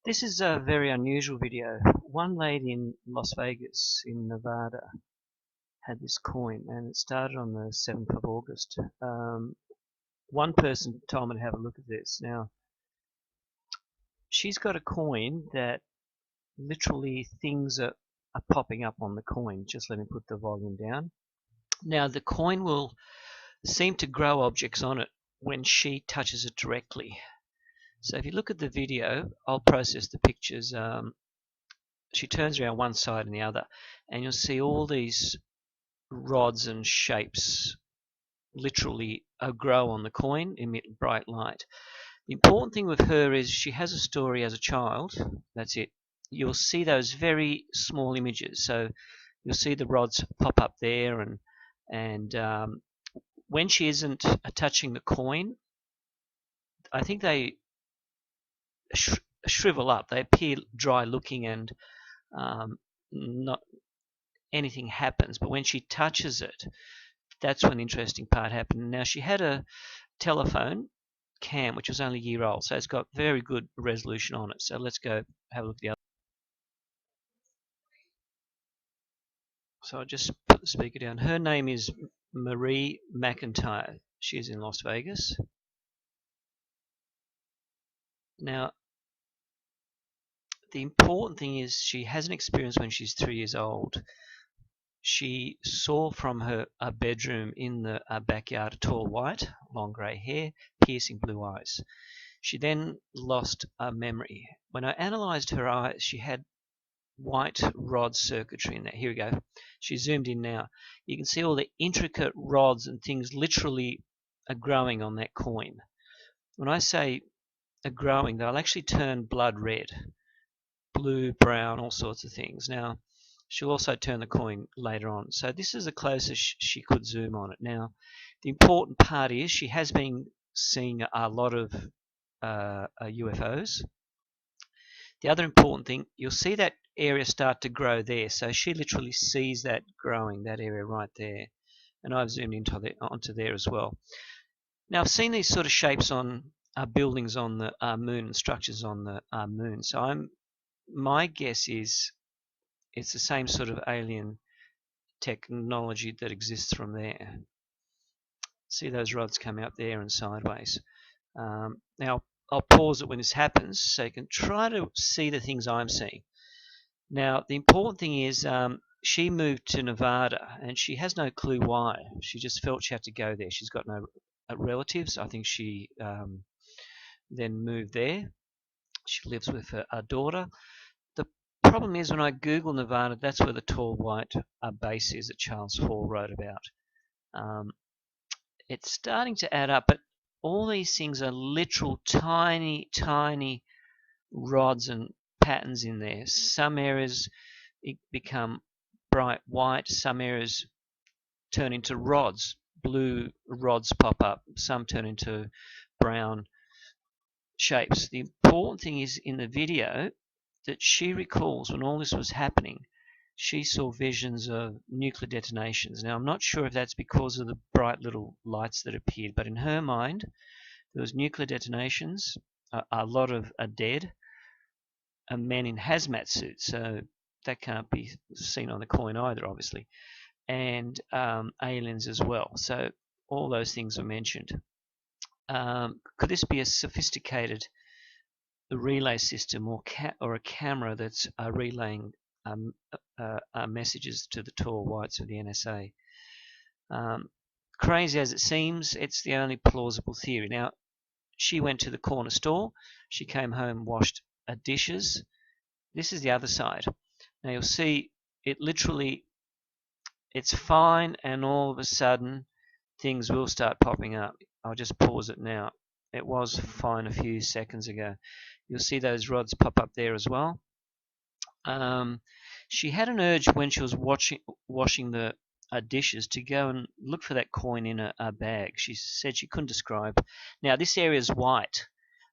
This is a very unusual video. One lady in Las Vegas in Nevada had this coin and it started on the 7th of August. One person told me to have a look at this. Now, she's got a coin that literally things are popping up on the coin. Just let me put the volume down. Now, the coin will seem to grow objects on it when she touches it directly. So if you look at the video, I'll process the pictures. She turns around one side and the other, and you'll see all these rods and shapes literally grow on the coin, emit bright light. The important thing with her is she has a story as a child. That's it. You'll see those very small images. So you'll see the rods pop up there, and when she isn't touching the coin, I think they shrivel up. They appear dry looking and not anything happens. But when she touches it, that's when the interesting part happened. Now, she had a telephone cam which was only a year old, so it's got very good resolution on it. So let's go have a look at the other. So I just put the speaker down. Her name is Marie McIntyre. She's in Las Vegas. Now, the important thing is she has an experience when she's 3 years old. She saw from her bedroom in the backyard a tall white, long grey hair, piercing blue eyes. She then lost memory. When I analysed her eyes, she had white rod circuitry in there. Here we go. She zoomed in now. You can see all the intricate rods and things literally are growing on that coin. When I say are growing, they'll actually turn blood red, blue, brown, all sorts of things. Now, she'll also turn the coin later on. So this is the closest she could zoom on it. Now, the important part is she has been seeing a lot of UFOs. The other important thing, you'll see that area start to grow there. So she literally sees that growing, that area right there. And I've zoomed onto there as well. Now, I've seen these sort of shapes on buildings on the moon and structures on the moon. So my guess is it's the same sort of alien technology that exists from there. See those rods coming up there and sideways. Now, I'll pause it when this happens so you can try to see the things I'm seeing. Now, the important thing is she moved to Nevada and she has no clue why. She just felt she had to go there. She's got no relatives. I think she then moved there. She lives with her daughter. The problem is when I Google Nevada, that's where the tall white base is that Charles Hall wrote about. It's starting to add up, but all these things are literal tiny, tiny rods and patterns in there. Some areas become bright white, some areas turn into rods. Blue rods pop up, some turn into brown shapes. The important thing is in the video that she recalls when all this was happening, she saw visions of nuclear detonations. Now, I'm not sure if that's because of the bright little lights that appeared, but in her mind, there was nuclear detonations, a lot of dead, men in hazmat suits, so that can't be seen on the coin either, obviously, and aliens as well. So all those things were mentioned. Could this be a sophisticated relay system or a camera that's relaying messages to the tall whites of the NSA? Crazy as it seems, it's the only plausible theory. Now, she went to the corner store. She came home, washed dishes. This is the other side. Now you'll see it literally, it's fine, and all of a sudden things will start popping up. I'll just pause it now. It was fine a few seconds ago. You'll see those rods pop up there as well. She had an urge when she was washing the dishes to go and look for that coin in a bag. She said she couldn't describe. Now this area is white.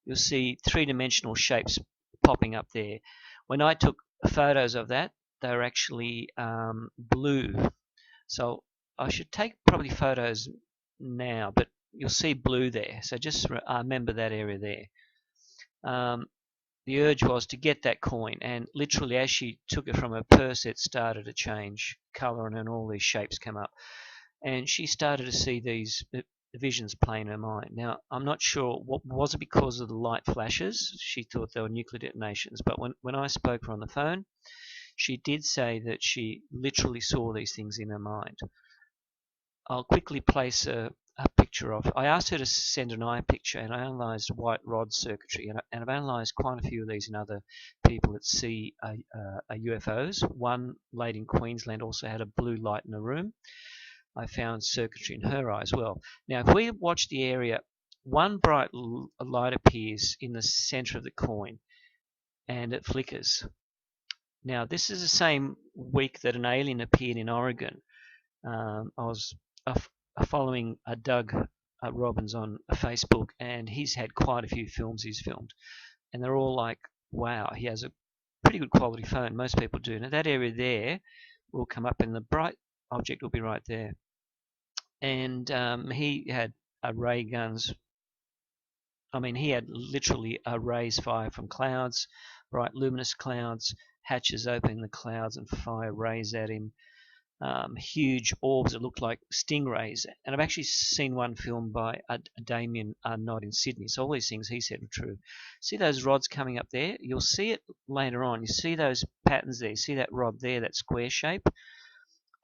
You'll see three-dimensional shapes popping up there. When I took photos of that, they were actually blue. So I should take probably photos now, but you'll see blue there. So just remember that area there. the urge was to get that coin, and literally as she took it from her purse, it started to change color, and then all these shapes come up, and she started to see these visions play in her mind. Now, I'm not sure, what was it, because of the light flashes? She thought they were nuclear detonations, but when I spoke to her on the phone, she did say that she literally saw these things in her mind. I'll quickly place a picture of. I asked her to send an eye picture, and I analysed white rod circuitry, and I've analysed quite a few of these in other people that see UFOs. One lady in Queensland also had a blue light in a room. I found circuitry in her eye as well. Now, if we watch the area, one bright light appears in the centre of the coin, and it flickers. Now, this is the same week that an alien appeared in Oregon. I was following Doug Robbins on Facebook, and he's had quite a few films he's filmed, and they're all like, wow, he has a pretty good quality phone. Most people do. Now, that area there will come up, and the bright object will be right there. And he had ray guns. I mean, he had literally rays fire from clouds, bright luminous clouds, hatches open in the clouds and fire rays at him. Huge orbs that looked like stingrays. And I've actually seen one filmed by Damien Nod in Sydney. So all these things he said were true. See those rods coming up there? You'll see it later on. You see those patterns there. You see that rod there, that square shape,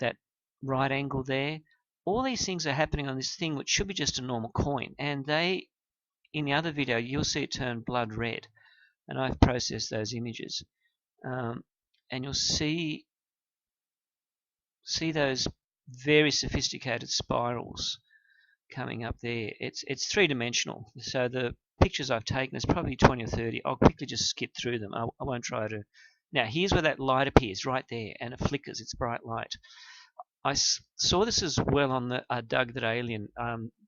that right angle there? All these things are happening on this thing, which should be just a normal coin. And they, in the other video, you'll see it turn blood red. And I've processed those images. And you'll see those very sophisticated spirals coming up there. It's three-dimensional. So the pictures I've taken, there's probably 20 or 30. I'll quickly just skip through them. I won't try to. Now, here's where that light appears, right there, and it flickers. It's bright light. I saw this as well on the Doug that alien,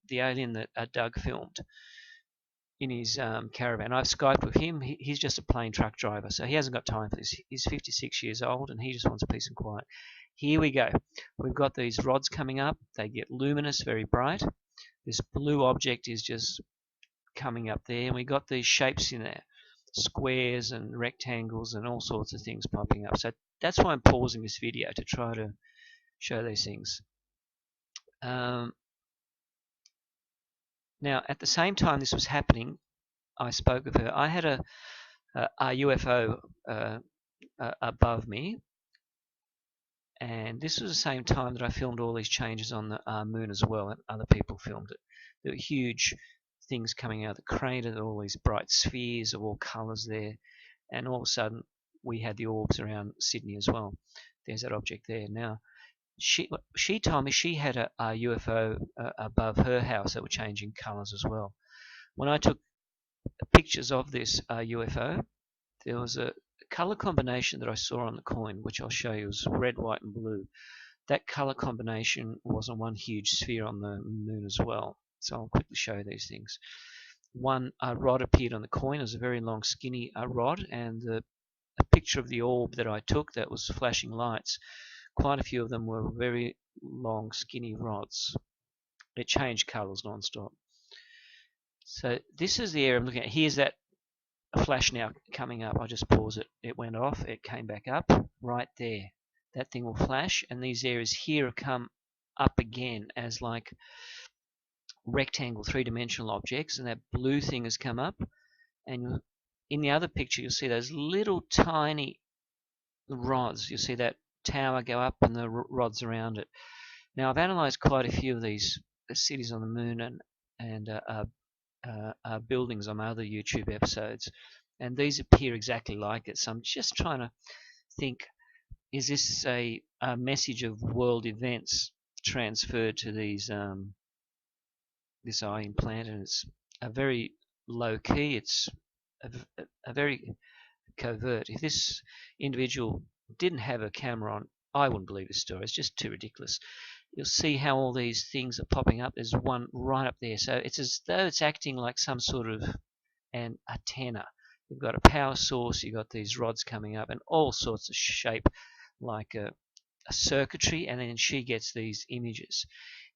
the alien that Doug filmed in his caravan. I've Skyped with him. He's just a plain truck driver, so he hasn't got time for this. He's 56 years old, and he just wants peace and quiet. Here we go. We've got these rods coming up. They get luminous, very bright. This blue object is just coming up there, and we got these shapes in there, squares and rectangles and all sorts of things popping up. So that's why I'm pausing this video, to try to show these things. Now, at the same time this was happening, I spoke with her. I had a UFO above me, and this was the same time that I filmed all these changes on the moon as well, and other people filmed it. There were huge things coming out of the crater, all these bright spheres of all colours there, and all of a sudden we had the orbs around Sydney as well. There's that object there. Now, she told me she had a UFO above her house that were changing colours as well. When I took pictures of this UFO, there was a colour combination that I saw on the coin, which I'll show you, was red, white and blue. That colour combination was on one huge sphere on the moon as well. So I'll quickly show you these things. One rod appeared on the coin. It was a very long, skinny rod, and a picture of the orb that I took that was flashing lights, quite a few of them were very long, skinny rods. It changed colours non-stop. So this is the area I'm looking at. Here's that flash now coming up. I'll just pause it. It went off. It came back up right there. That thing will flash, and these areas here have come up again as like rectangle, three-dimensional objects, and that blue thing has come up. And in the other picture, you'll see those little tiny rods. You'll see that tower go up and the rods around it. Now, I've analysed quite a few of these cities on the moon and buildings on my other YouTube episodes, and these appear exactly like it. So I'm just trying to think, is this a message of world events transferred to these this eye implant? And it's a very low key. It's a very covert. If this individual didn't have a camera on, I wouldn't believe this story. It's just too ridiculous. You'll see how all these things are popping up. There's one right up there. So it's as though it's acting like some sort of an antenna. You've got a power source, you've got these rods coming up, and all sorts of shape, like a circuitry, and then she gets these images.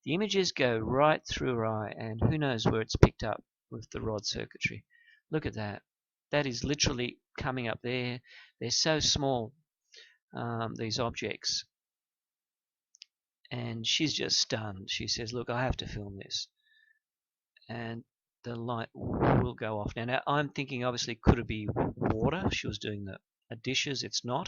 The images go right through her eye, and who knows where it's picked up with the rod circuitry. Look at that. That is literally coming up there. They're so small, these objects. And she's just stunned. She says, look, I have to film this. And the light will go off. Now I'm thinking, obviously, could it be water? She was doing the dishes. It's not.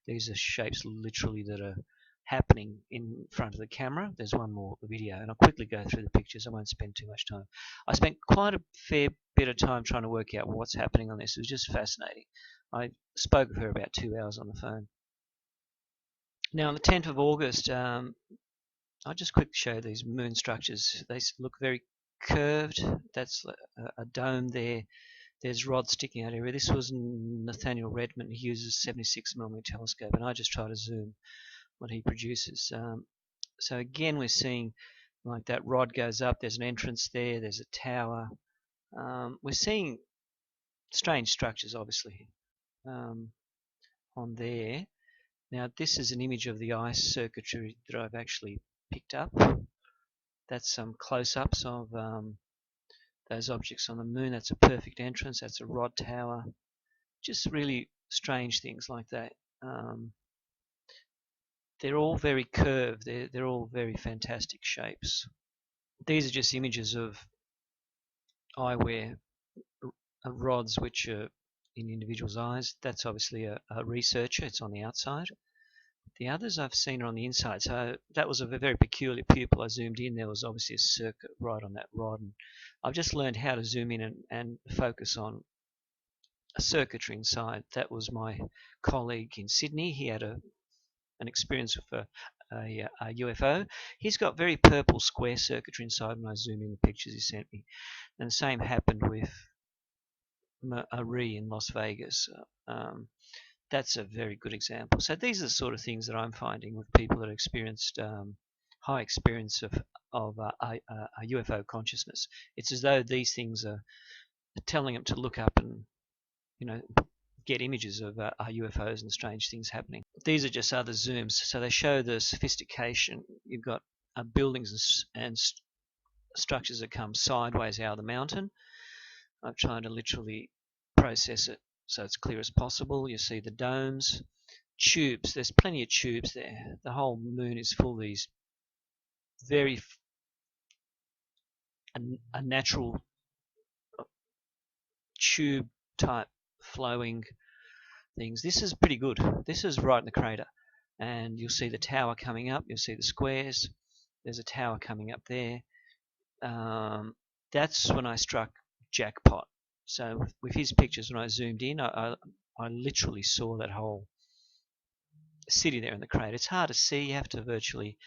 These are shapes literally that are happening in front of the camera. There's one more video, and I'll quickly go through the pictures. I won't spend too much time. I spent quite a fair bit of time trying to work out what's happening on this. It was just fascinating. I spoke with her about 2 hours on the phone. Now, on the 10th of August, I'll just quickly show these moon structures. They look very curved. That's a dome there. There's rods sticking out everywhere. This was Nathaniel Redmond. He uses 76mm telescope, and I just try to zoom what he produces. So again, we're seeing like that rod goes up. There's an entrance there. There's a tower. We're seeing strange structures, obviously, on there. Now, this is an image of the ice circuitry that I've actually picked up. That's some close-ups of those objects on the moon. That's a perfect entrance. That's a rod tower. Just really strange things like that. They're all very curved. They're all very fantastic shapes. These are just images of eyewear rods which are in individuals' eyes. That's obviously a researcher. It's on the outside. The others I've seen are on the inside. So that was a very peculiar pupil. I zoomed in. There was obviously a circuit right on that rod. And I've just learned how to zoom in and focus on a circuitry inside. That was my colleague in Sydney. He had an experience with a UFO. He's got very purple square circuitry inside when I zoom in the pictures he sent me. And the same happened with Marie in Las Vegas. That's a very good example. So these are the sort of things that I'm finding with people that have experienced high experience of a UFO consciousness. It's as though these things are telling them to look up and, you know, get images of UFOs and strange things happening. These are just other zooms, so they show the sophistication. You've got buildings and structures that come sideways out of the mountain. I'm trying to literally process it so it's clear as possible. You see the domes, tubes. There's plenty of tubes there. The whole moon is full of these very a natural tube type flowing things. This is pretty good. This is right in the crater, and you'll see the tower coming up. You'll see the squares. There's a tower coming up there. That's when I struck jackpot. So with his pictures, when I zoomed in, I literally saw that whole city there in the crater. It's hard to see. You have to virtually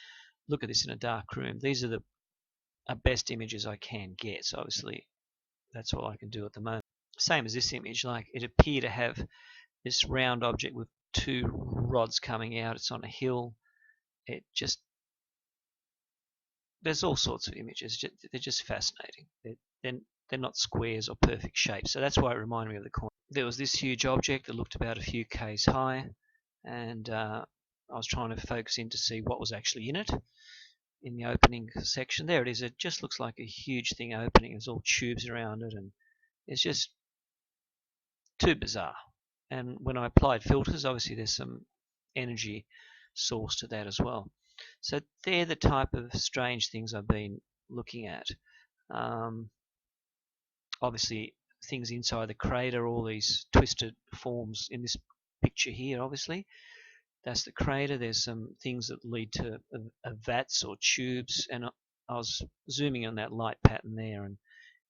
look at this in a dark room. These are the best images I can get. So obviously, that's all I can do at the moment. Same as this image. Like, it appeared to have this round object with two rods coming out. It's on a hill. It just, there's all sorts of images. They're just fascinating. They're not squares or perfect shapes. So that's why it reminded me of the coin. There was this huge object that looked about a few k's high, and I was trying to focus in to see what was actually in it in the opening section. There it is. It just looks like a huge thing opening. There's all tubes around it, and it's just too bizarre. And when I applied filters, obviously there's some energy source to that as well. So they're the type of strange things I've been looking at. Obviously, things inside the crater, all these twisted forms in this picture here, obviously. That's the crater. There's some things that lead to vats or tubes, and I was zooming on that light pattern there, and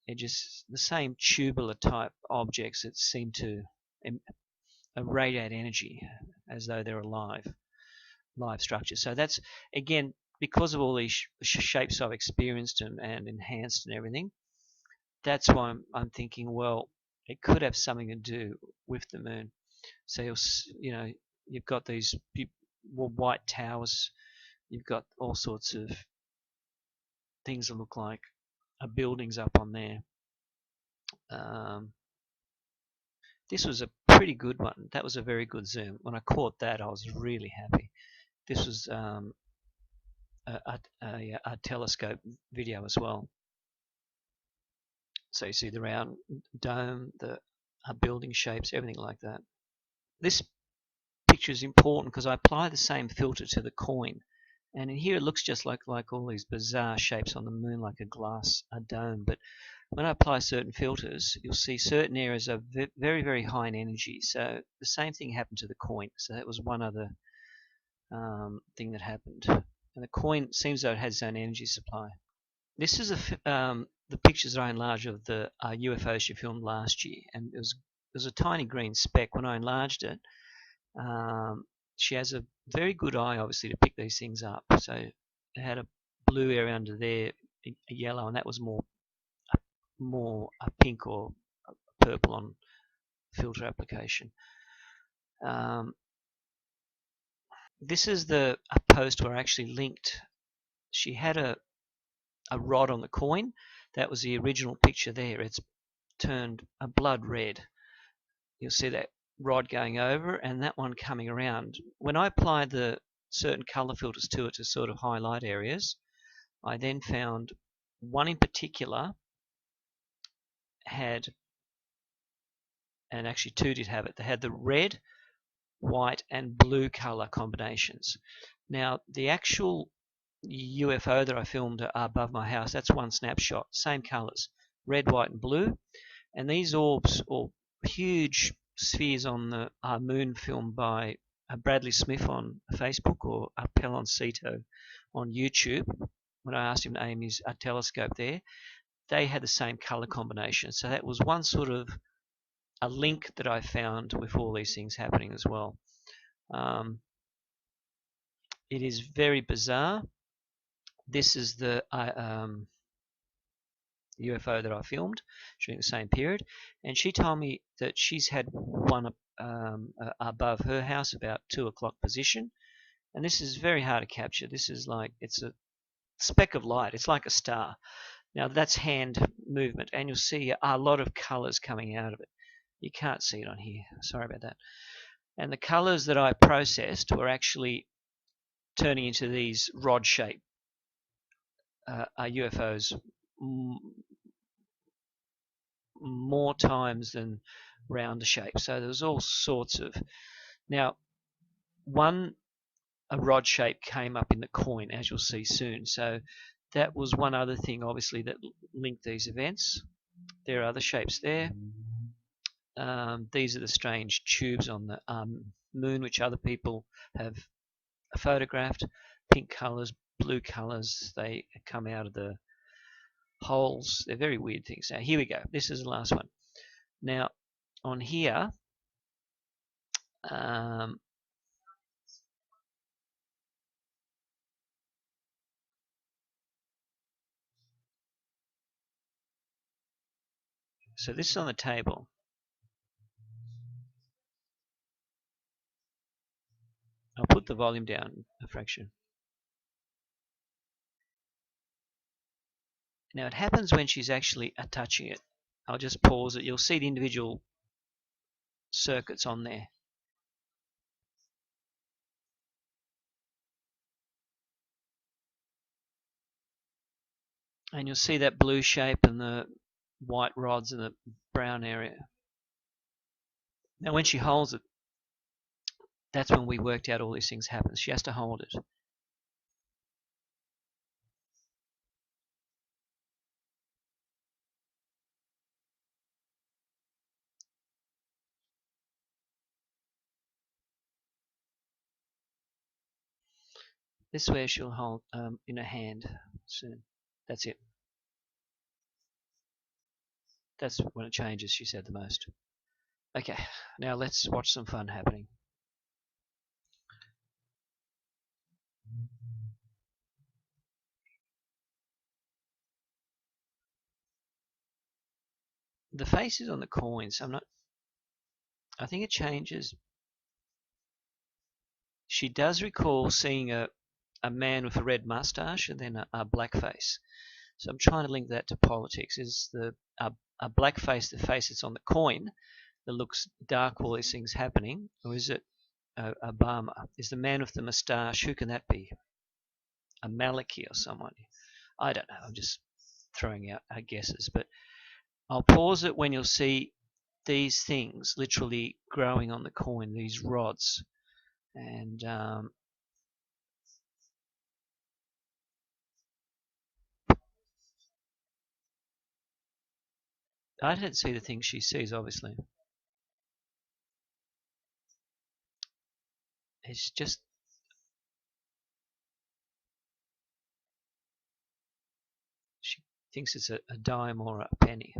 it just the same tubular type objects that seem to radiate energy as though they're alive, live structures. So that's, again, because of all these shapes I've experienced and enhanced and everything. That's why I'm thinking, well, it could have something to do with the moon. So you've got these white towers. You've got all sorts of things that look like buildings up on there. This was a pretty good one. That was a very good zoom. When I caught that, I was really happy. This was a telescope video as well. So you see the round dome, the building shapes, everything like that. This picture is important because I apply the same filter to the coin. And in here it looks just like all these bizarre shapes on the moon, like a dome. But when I apply certain filters, you'll see certain areas are very, very high in energy. So the same thing happened to the coin. So that was one other thing that happened. And the coin seems though it has its own energy supply. This is the pictures that I enlarged of the UFO she filmed last year, and it was a tiny green speck. When I enlarged it, she has a very good eye, obviously, to pick these things up. So it had a blue area under there, a yellow, and that was more a pink or a purple on filter application. This is a post where I actually linked. She had a rod on the coin. That was the original picture there. It's turned a blood red. You'll see that rod going over and that one coming around. When I applied the certain color filters to it to sort of highlight areas, I then found one in particular had, and actually two did have it, they had the red, white and blue color combinations. Now the actual UFO that I filmed above my house, that's one snapshot, same colors, red, white and blue. And these orbs, or huge spheres on the moon, filmed by Bradley Smith on Facebook, or Peloncito on YouTube, when I asked him to aim his telescope there, they had the same color combination. So that was one sort of a link that I found with all these things happening as well. It is very bizarre. This is the UFO that I filmed during the same period, and she told me that she's had one above her house about 2 o'clock position, and this is very hard to capture. This is like, it's a speck of light, it's like a star. Now that's hand movement, and you'll see a lot of colors coming out of it. You can't see it on here, sorry about that. And the colors that I processed were actually turning into these rod shape UFOs more times than rounder shape. So there was all sorts of. Now, a rod shape came up in the coin, as you'll see soon. So that was one other thing, obviously, that linked these events. There are other shapes there. These are the strange tubes on the moon, which other people have photographed. Pink colors, blue colors, they come out of the holes. They're very weird things. Now, here we go. This is the last one. Now, on here, so this is on the table. I'll put the volume down a fraction. Now it happens when she's actually touching it. I'll just pause it. You'll see the individual circuits on there. And you'll see that blue shape and the white rods in the brown area. Now when she holds it, that's when we worked out all these things happen. She has to hold it. This is where she'll hold in her hand soon. That's it. That's when it changes, she said, the most. Okay, now let's watch some fun happening. The face is on the coins. I think it changes. She does recall seeing a man with a red mustache and then a black face. So I'm trying to link that to politics. Is a black face the face that's on the coin that looks dark, all these things happening, or is it Obama? Is the man with the mustache, who can that be? A Maliki or someone? I don't know. I'm just throwing out guesses, but I'll pause it when you'll see these things literally growing on the coin, these rods. And I don't see the things she sees, obviously. It's just, she thinks it's a dime or a penny.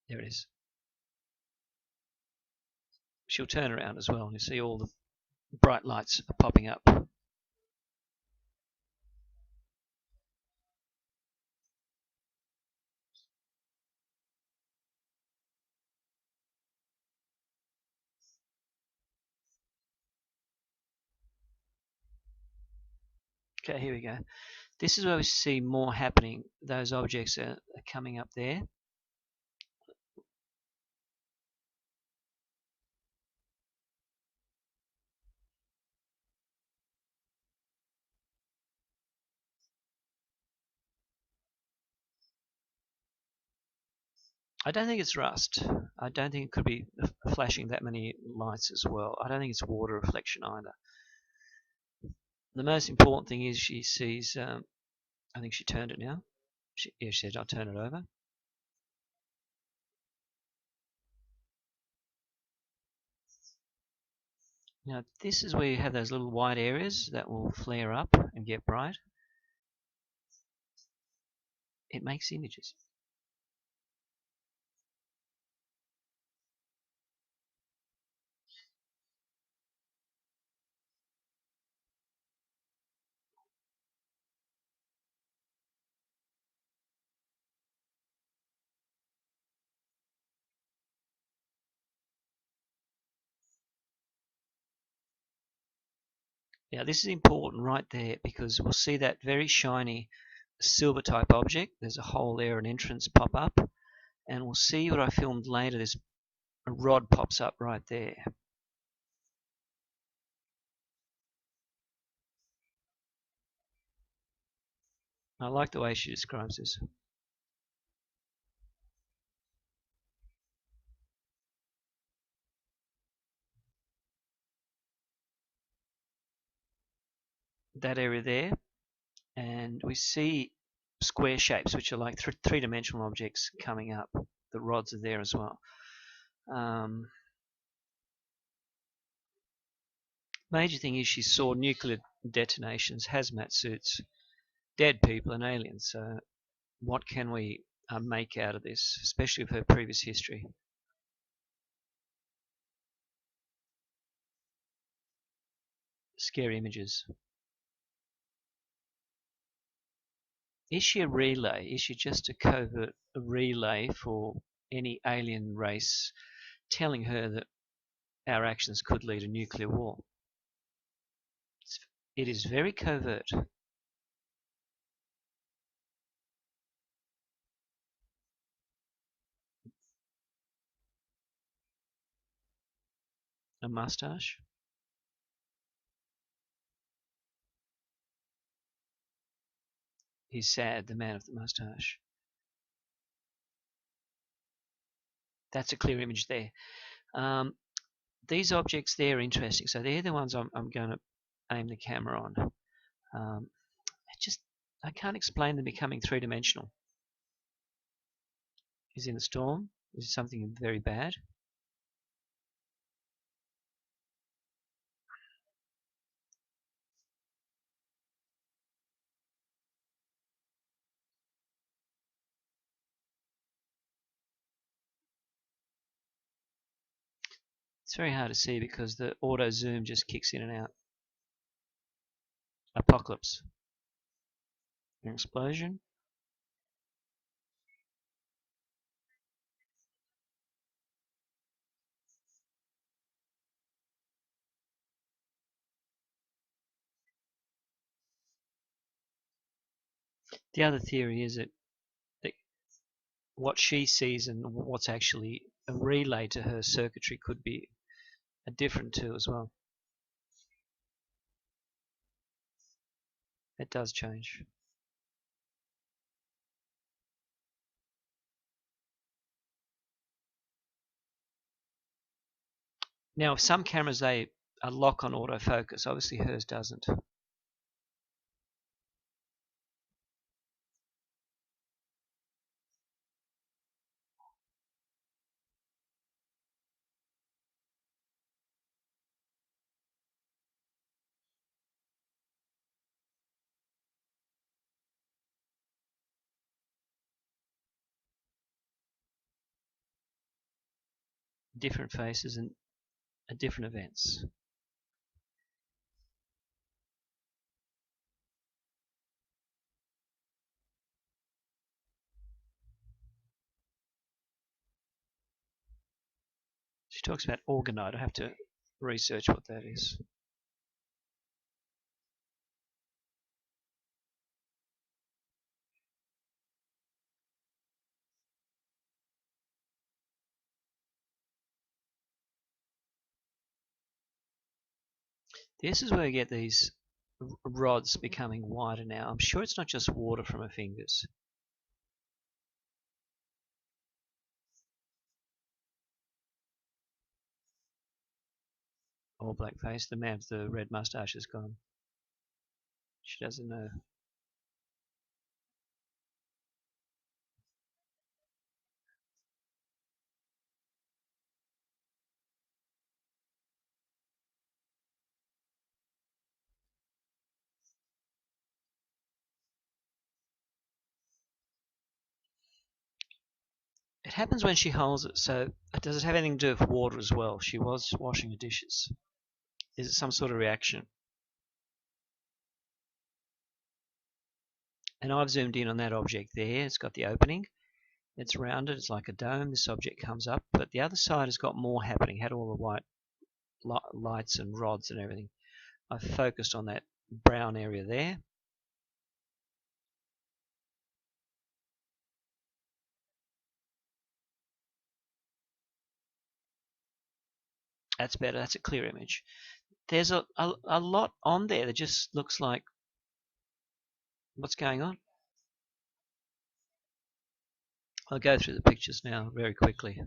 There it is. She'll turn around as well, and you see all the bright lights are popping up. Okay, here we go. This is where we see more happening. Those objects are coming up there. I don't think it's rust. I don't think it could be flashing that many lights as well. I don't think it's water reflection either. The most important thing is she sees, I think she turned it now. She said, I'll turn it over. Now this is where you have those little white areas that will flare up and get bright. It makes images. Now this is important right there, because we'll see that very shiny silver type object. There's a hole there, an entrance pop up, and we'll see what I filmed later. This rod pops up right there. I like the way she describes this. That area there, and we see square shapes, which are like three-dimensional objects coming up. The rods are there as well. Major thing is she saw nuclear detonations, hazmat suits, dead people, and aliens. So what can we make out of this, especially with her previous history? Scary images. Is she a relay? Is she just a covert relay for any alien race telling her that our actions could lead to nuclear war? It is very covert. A mustache. He's sad, the man of the mustache. That's a clear image there. These objects there are interesting. So they're the ones I'm going to aim the camera on. I can't explain them becoming three-dimensional. Is in a storm? Is it something very bad? It's very hard to see because the auto zoom just kicks in and out. Apocalypse. An explosion. The other theory is that what she sees and what's actually a relay to her circuitry could be a different too as well. It does change. Now, some cameras, they lock on autofocus. Obviously hers doesn't. Different faces and different events. She talks about orgonite. I have to research what that is. This is where you get these rods becoming wider now. I'm sure it's not just water from her fingers. All black face. The man with the red mustache is gone. She doesn't know. It happens when she holds it, so does it have anything to do with water as well? She was washing her dishes. Is it some sort of reaction? And I've zoomed in on that object there. It's got the opening. It's rounded. It's like a dome. This object comes up, but the other side has got more happening. Had all the white lights and rods and everything. I've focused on that brown area there. That's better. That's a clear image. There's a lot on there that just looks like what's going on. I'll go through the pictures now very quickly.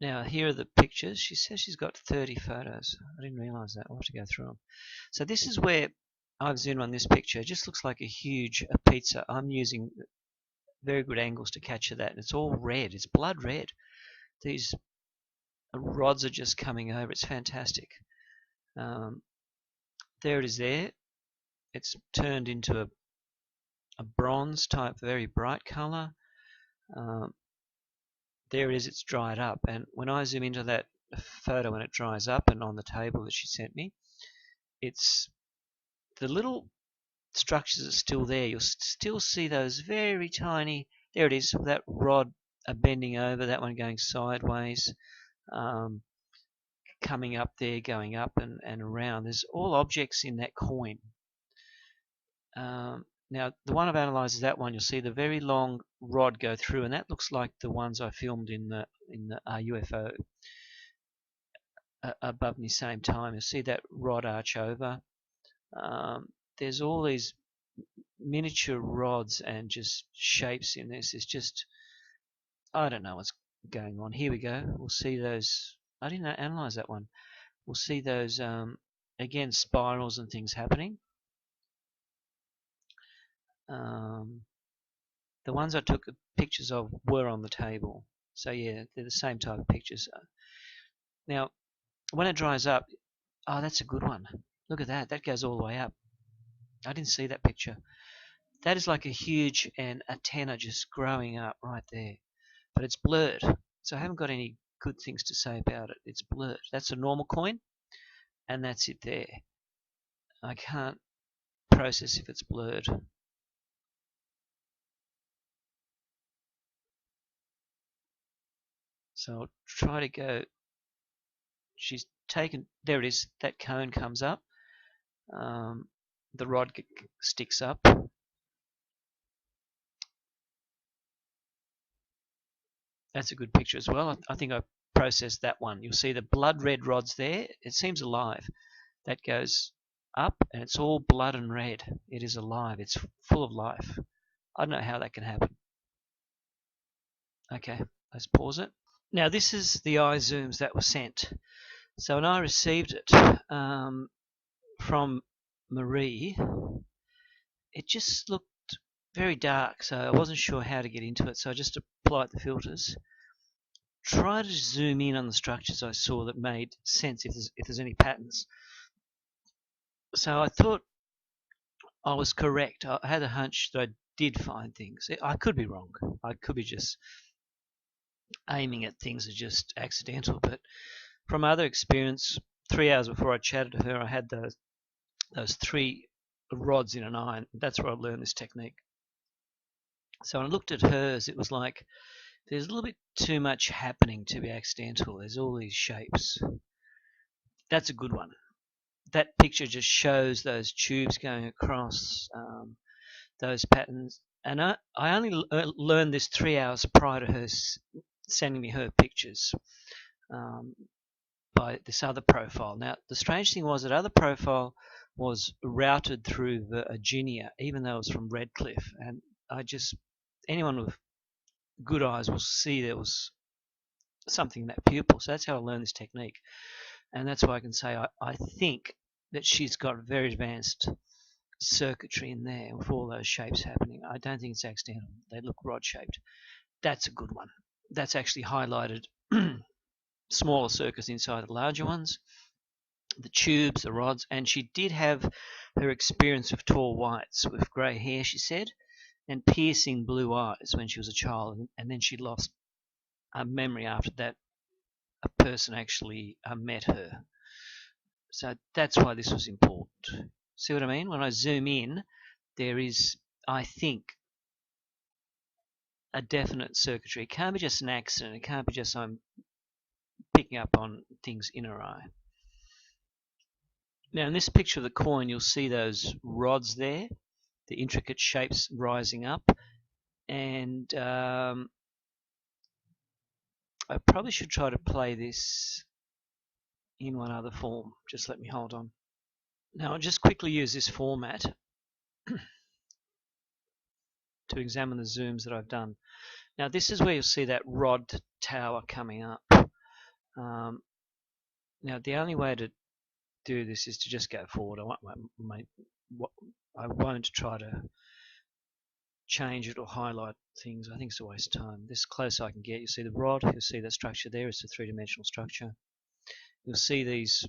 Now, here are the pictures. She says she's got 30 photos. I didn't realize that. I'll have to go through them. So this is where I've zoomed on this picture. It just looks like a huge pizza. I'm using very good angles to capture that. And it's all red. It's blood red. These rods are just coming over. It's fantastic. There it is there. It's turned into a bronze type, very bright color. There it is, it's dried up. And when I zoom into that photo when it dries up and on the table that she sent me, it's the little structures are still there. You'll still see those very tiny, there it is, that rod bending over, that one going sideways, coming up there, going up and around. There's all objects in that coin. Now, the one I've analysed is that one. You'll see the very long rod go through, and that looks like the ones I filmed in the UFO above me same time. You'll see that rod arch over. There's all these miniature rods and just shapes in this. It's just, I don't know what's going on. Here we go. We'll see those. I didn't analyse that one. We'll see those, again, spirals and things happening. The ones I took pictures of were on the table. So yeah, they're the same type of pictures. Now, when it dries up, oh, that's a good one. Look at that. That goes all the way up. I didn't see that picture. That is like a huge antenna just growing up right there. But it's blurred. So I haven't got any good things to say about it. It's blurred. That's a normal coin, and that's it there. I can't process if it's blurred. So I'll try to go. She's taken, there it is, that cone comes up. The rod sticks up. That's a good picture as well. I think I process that one. You'll see the blood red rods there. It seems alive. That goes up and it's all blood and red. It is alive. It's full of life. I don't know how that can happen. Okay, let's pause it. Now this is the eye zooms that were sent. So when I received it from Marie, it just looked very dark, so I wasn't sure how to get into it, so I just applied the filters. Try to zoom in on the structures I saw that made sense if there's any patterns. So I thought I was correct. I had a hunch that I did find things. I could be wrong. I could be just aiming at things as just accidental, but from other experience, 3 hours before I chatted to her, I had those 3 rods in an eye, and that's where I learned this technique. So when I looked at hers, it was like there's a little bit too much happening to be accidental. There's all these shapes. That's a good one. That picture just shows those tubes going across, those patterns. And I only learned this 3 hours prior to her sending me her pictures by this other profile. Now, the strange thing was that other profile was routed through Virginia, even though it was from Redcliffe. And anyone with good eyes will see there was something in that pupil. So that's how I learned this technique. And that's why I can say I think that she's got very advanced circuitry in there with all those shapes happening. I don't think it's accidental. They look rod-shaped. That's a good one. That's actually highlighted smaller circuits inside the larger ones, the tubes, the rods, and she did have her experience of tall whites with grey hair, she said, and piercing blue eyes when she was a child, and then she lost memory after that. A person actually met her. So that's why this was important. See what I mean? When I zoom in, there is, I think, a definite circuitry. It can't be just an accident. It can't be just I'm picking up on things in her eye. Now in this picture of the coin, you'll see those rods there, the intricate shapes rising up, and I probably should try to play this in one other form. Just let me hold on. Now I'll just quickly use this format to examine the zooms that I've done. Now this is where you'll see that rod tower coming up. Now the only way to do this is to just go forward. I won't try to change it or highlight things. I think it's a waste of time. This close I can get, you see the rod, you'll see that structure there. It's a three-dimensional structure. You'll see these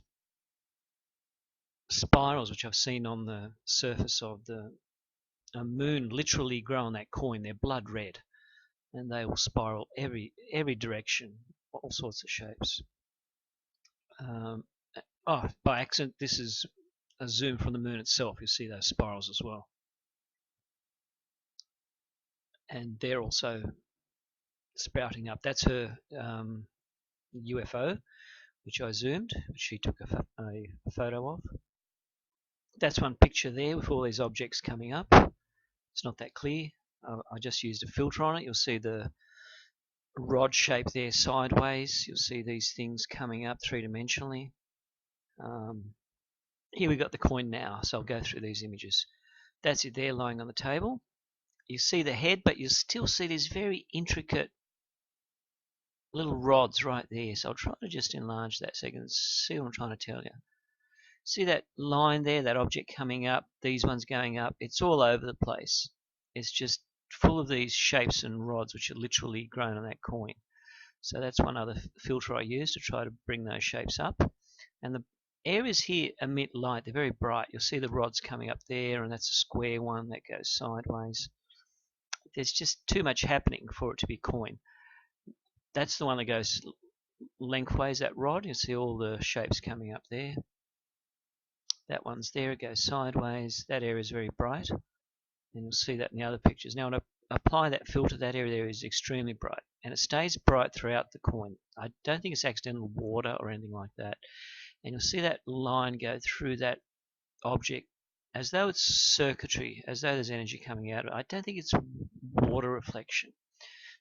spirals which I've seen on the surface of the moon literally grow on that coin. They're blood red, and they will spiral every direction, all sorts of shapes. By accident, this is a zoom from the moon itself. You see those spirals as well, and they're also sprouting up. That's her UFO, which I zoomed, which she took a photo of. That's one picture there with all these objects coming up. It's not that clear. I just used a filter on it. You'll see the rod shape there sideways. You'll see these things coming up three-dimensionally. Here we've got the coin now, so I'll go through these images. That's it there lying on the table. You see the head, but you still see these very intricate little rods right there. So I'll try to just enlarge that so you can see what I'm trying to tell you. See that line there, that object coming up, these ones going up. It's all over the place. It's just full of these shapes and rods which are literally grown on that coin. So that's one other filter I use to try to bring those shapes up. And the areas here emit light. They're very bright. You'll see the rods coming up there, and that's a square one that goes sideways. There's just too much happening for it to be coin. That's the one that goes lengthways, that rod. You see all the shapes coming up there. That one's there, it goes sideways. That area is very bright, and you'll see that in the other pictures. Now when I apply that filter, that area there is extremely bright, and it stays bright throughout the coin. I don't think it's accidental water or anything like that. And you'll see that line go through that object as though it's circuitry, as though there's energy coming out of it. I don't think it's water reflection.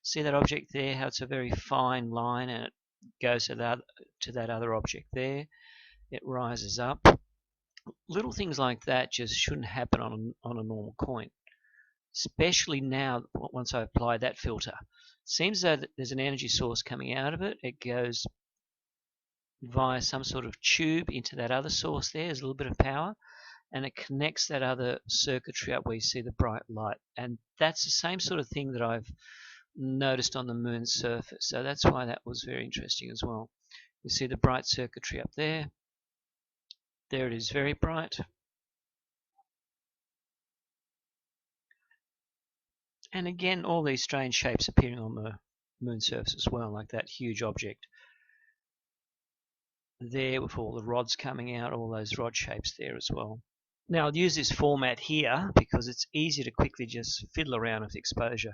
See that object there, how it's a very fine line, and goes to that other object there. It rises up. Little things like that just shouldn't happen on a normal coin, especially now once I apply that filter. Seems that there's an energy source coming out of it. It goes via some sort of tube into that other source there. There's a little bit of power, and it connects that other circuitry up where you see the bright light. And that's the same sort of thing that I've noticed on the moon's surface. So that's why that was very interesting as well. You see the bright circuitry up there. There it is, very bright. And again, all these strange shapes appearing on the moon surface as well, like that huge object there with all the rods coming out, all those rod shapes there as well. Now I'll use this format here because it's easy to quickly just fiddle around with exposure.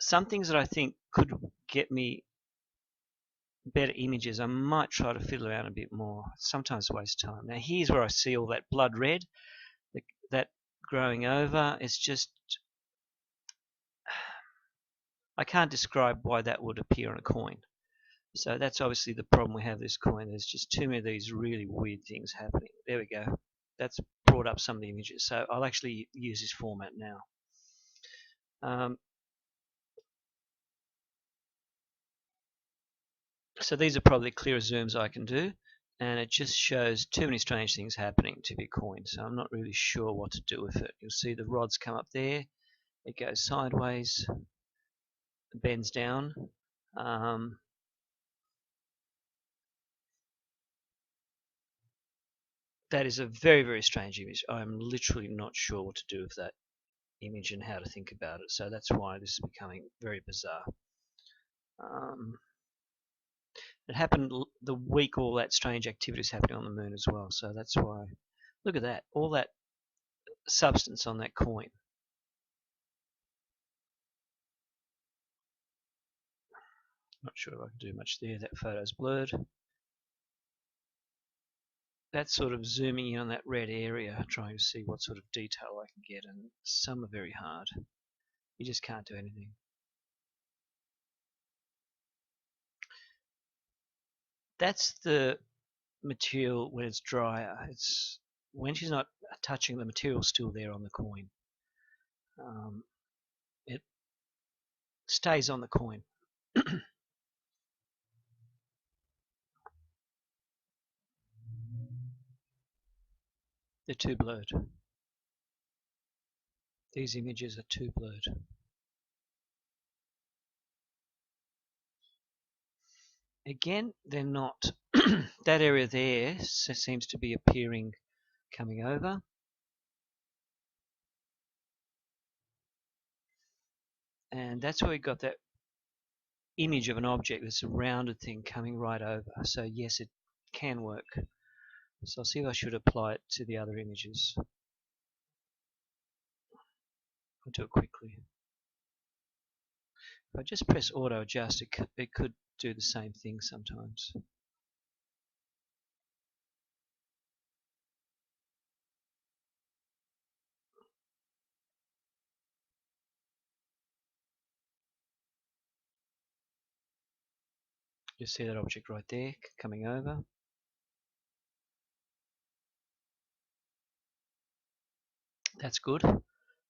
Some things that I think could get me better images, I might try to fiddle around a bit more. Sometimes waste time. Now here's where I see all that blood red, that growing over. It's just, I can't describe why that would appear on a coin. So that's obviously the problem we have with this coin. There's just too many of these really weird things happening. There we go. That's brought up some of the images. So I'll actually use this format now. So these are probably the clearest zooms I can do, and it just shows too many strange things happening to be a coin. So I'm not really sure what to do with it. You'll see the rods come up there. It goes sideways, bends down. That is a very, very strange image. I'm literally not sure what to do with that image and how to think about it. So that's why this is becoming very bizarre. It happened the week all that strange activity is happening on the moon as well. So that's why. Look at that. All that substance on that coin. Not sure if I can do much there. That photo's blurred. That's sort of zooming in on that red area, trying to see what sort of detail I can get, and some are very hard. You just can't do anything. That's the material when it's drier. It's when she's not touching, the material's still there on the coin. It stays on the coin. They're too blurred. These images are too blurred. Again, they're not. That area there seems to be appearing coming over. And that's where we got that image of an object that's a rounded thing coming right over. So yes, it can work. So I'll see if I should apply it to the other images. I'll do it quickly. If I just press auto adjust, it could do the same thing sometimes. You see that object right there coming over. That's good.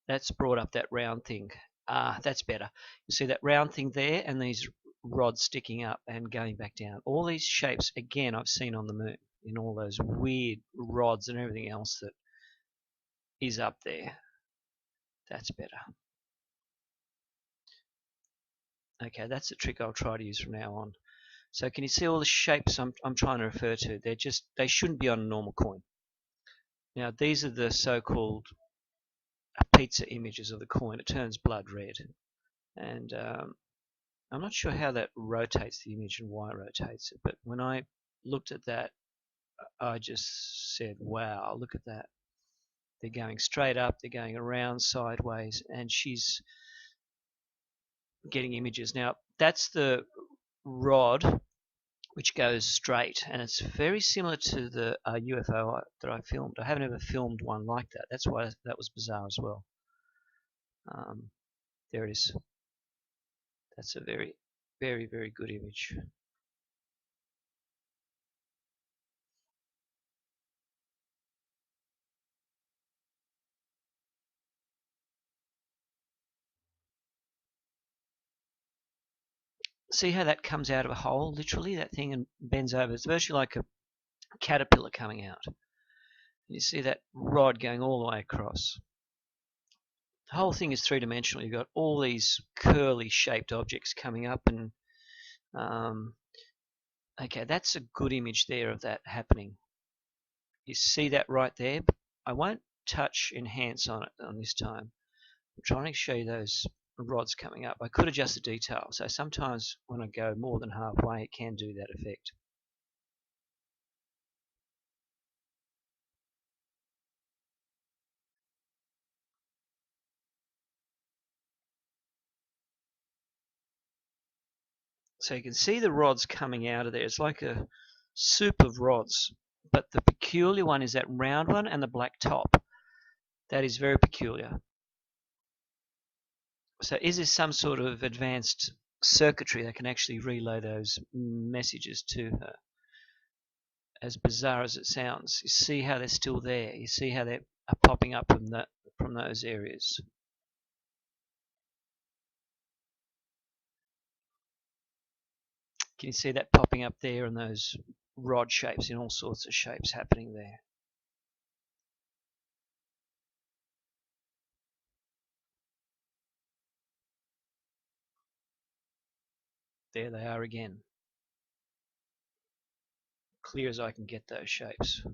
That's brought up that round thing. That's better. You see that round thing there and these rods sticking up and going back down. All these shapes, again, I've seen on the moon in all those weird rods and everything else that is up there. That's better. Okay, that's the trick I'll try to use from now on. So can you see all the shapes I'm trying to refer to? They shouldn't be on a normal coin. Now these are the so-called pizza images of the coin. It turns blood red, and I'm not sure how that rotates the image and why it rotates it. But when I looked at that, I just said, "Wow, look at that! They're going straight up, they're going around sideways, and she's getting images." Now that's the rod which goes straight, and it's very similar to the UFO that I filmed. I haven't ever filmed one like that. That's why that was bizarre as well. There it is. That's a very, very, very good image. See how that comes out of a hole, literally, that thing, and bends over. It's virtually like a caterpillar coming out. You see that rod going all the way across. The whole thing is three-dimensional. You've got all these curly shaped objects coming up, and okay, that's a good image there of that happening. You see that right there? I won't touch enhance on it on this time. I'm trying to show you those rods coming up. I could adjust the detail, so sometimes when I go more than halfway, it can do that effect. So you can see the rods coming out of there. It's like a soup of rods, but the peculiar one is that round one and the black top. That is very peculiar. So is there some sort of advanced circuitry that can actually relay those messages to her? As bizarre as it sounds, you see how they're still there. You see how they are popping up from those areas. Can you see that popping up there, and those rod shapes in all sorts of shapes happening there? There they are again. Clear as I can get those shapes.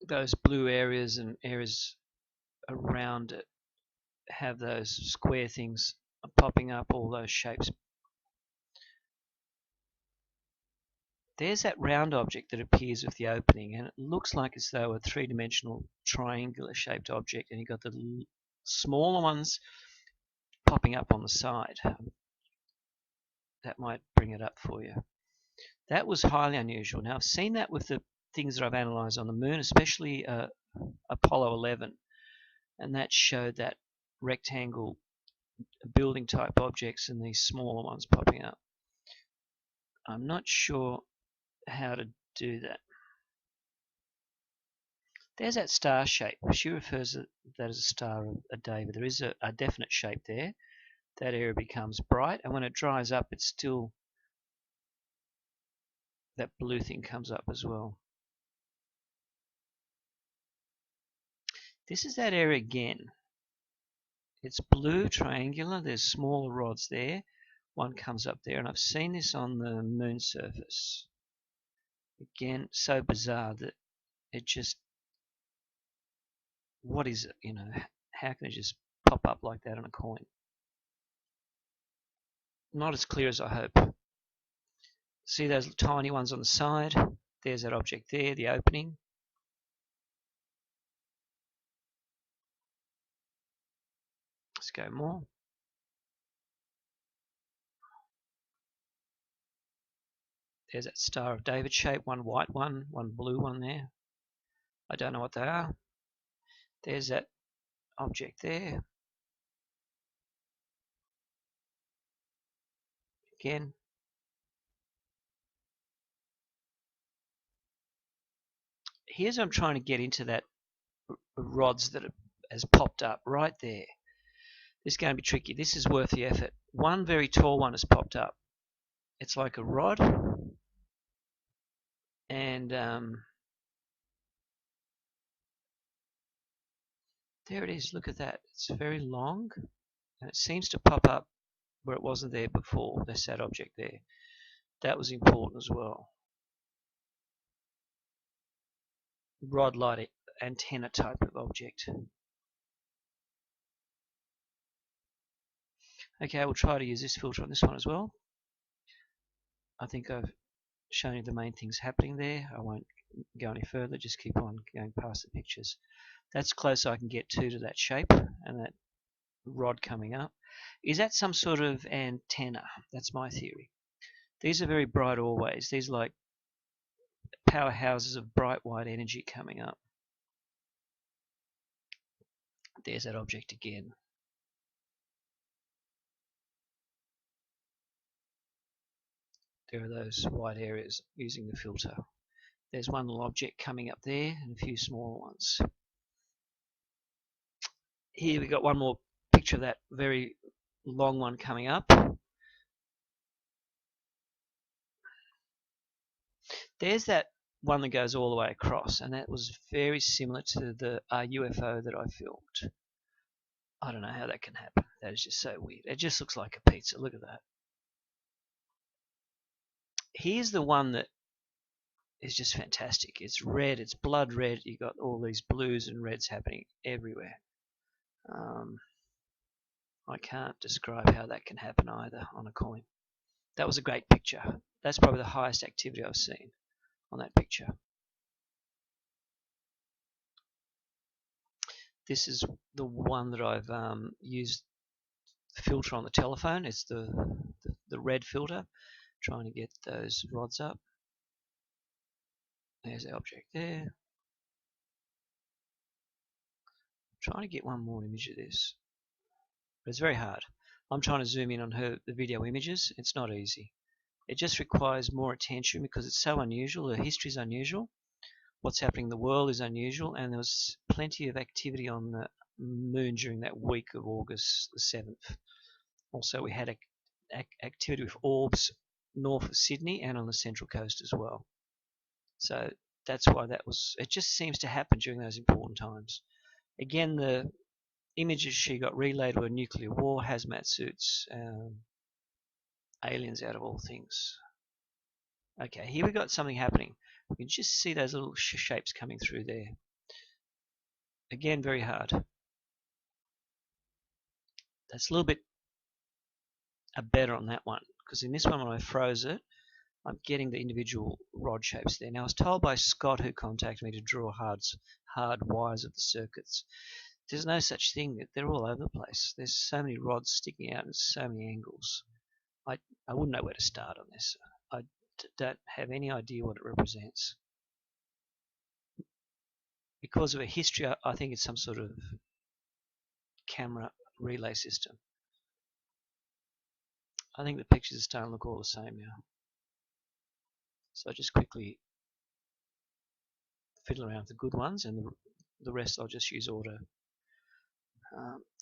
Those blue areas and areas around it have those square things popping up, all those shapes. There's that round object that appears with the opening, and it looks like as though a three-dimensional triangular shaped object, and you've got the smaller ones popping up on the side. That might bring it up for you. That was highly unusual. Now I've seen that with the things that I've analysed on the moon, especially Apollo 11, and that showed that rectangle building type objects and these smaller ones popping up. I'm not sure how to do that. There's that star shape. She refers to that as a star a day, but there is a definite shape there. That area becomes bright, and when it dries up, it's still, that blue thing comes up as well. This is that area again. It's blue, triangular. There's smaller rods there. One comes up there, and I've seen this on the moon surface. Again, so bizarre that it just, what is it? You know, how can it just pop up like that on a coin? Not as clear as I hope. See those tiny ones on the side? There's that object there, the opening. Let's go more. There's that Star of David shape, one white one blue one there. I don't know what they are. There's that object there. Again. Here's what I'm trying to get into, that rods that has popped up right there. This is going to be tricky. This is worth the effort. One very tall one has popped up. It's like a rod, and there it is. Look at that. It's very long, and it seems to pop up where it wasn't there before. There's that object there. That was important as well. Rod light antenna type of object. Okay, we'll try to use this filter on this one as well. I think I've shown you the main things happening there. I won't go any further, just keep on going past the pictures. That's close I can get to that shape and that rod coming up. Is that some sort of antenna? That's my theory. These are very bright always. These are like powerhouses of bright white energy coming up. There's that object again. There are those white areas using the filter. There's one little object coming up there and a few smaller ones. Here we got one more picture of that very long one coming up. There's that one that goes all the way across, and that was very similar to the UFO that I filmed. I don't know how that can happen. That is just so weird. It just looks like a pizza. Look at that. Here's the one that is just fantastic. It's red. It's blood red. You got all these blues and reds happening everywhere. I can't describe how that can happen either on a coin. That was a great picture. That's probably the highest activity I've seen on that picture. This is the one that I've used filter on the telephone. It's the red filter, trying to get those rods up. There's the object there. Trying to get one more image of this, but it's very hard. I'm trying to zoom in on the video images. It's not easy. It just requires more attention because it's so unusual. The history is unusual. What's happening in the world is unusual, and there was plenty of activity on the moon during that week of August the 7th. Also, we had activity with orbs north of Sydney and on the Central Coast as well. So that's why it just seems to happen during those important times. Again, the images she got relayed were nuclear war, hazmat suits, aliens out of all things. Okay, here we got something happening. We can just see those little shapes coming through there. Again, very hard. That's a little bit better on that one, because in this one when I froze it, I'm getting the individual rod shapes there. Now I was told by Scott, who contacted me, to draw hard wires of the circuits. There's no such thing. They're all over the place. There's so many rods sticking out in so many angles. I wouldn't know where to start on this. I don't have any idea what it represents. Because of a history, I think it's some sort of camera relay system. I think the pictures are starting to look all the same now. So I just quickly fiddle around with the good ones, and the rest I'll just use auto.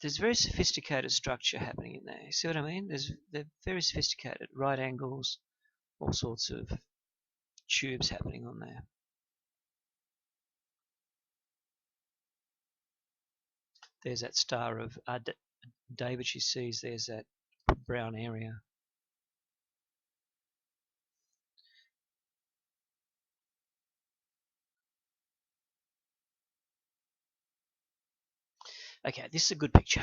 There's very sophisticated structure happening in there. You see what I mean? They're very sophisticated. Right angles, all sorts of tubes happening on there. There's that star of David she sees. There's that brown area. Okay, this is a good picture.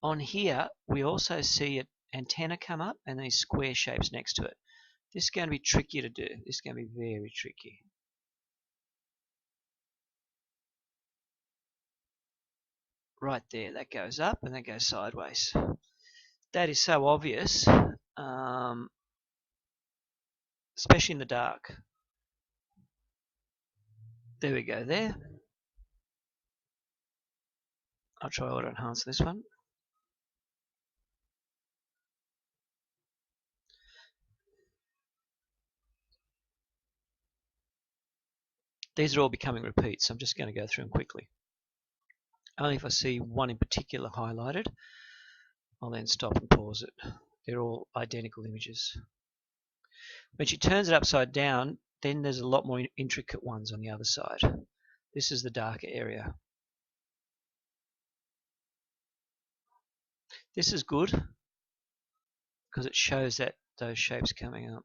On here, we also see an antenna come up and these square shapes next to it. This is going to be tricky to do. This is going to be very tricky. Right there, that goes up and that goes sideways. That is so obvious, especially in the dark. There we go there. I'll try auto enhance this one. These are all becoming repeats, so I'm just going to go through them quickly. Only if I see one in particular highlighted, I'll then stop and pause it. They're all identical images. When she turns it upside down, then there's a lot more intricate ones on the other side. This is the darker area. This is good because it shows that those shapes coming up.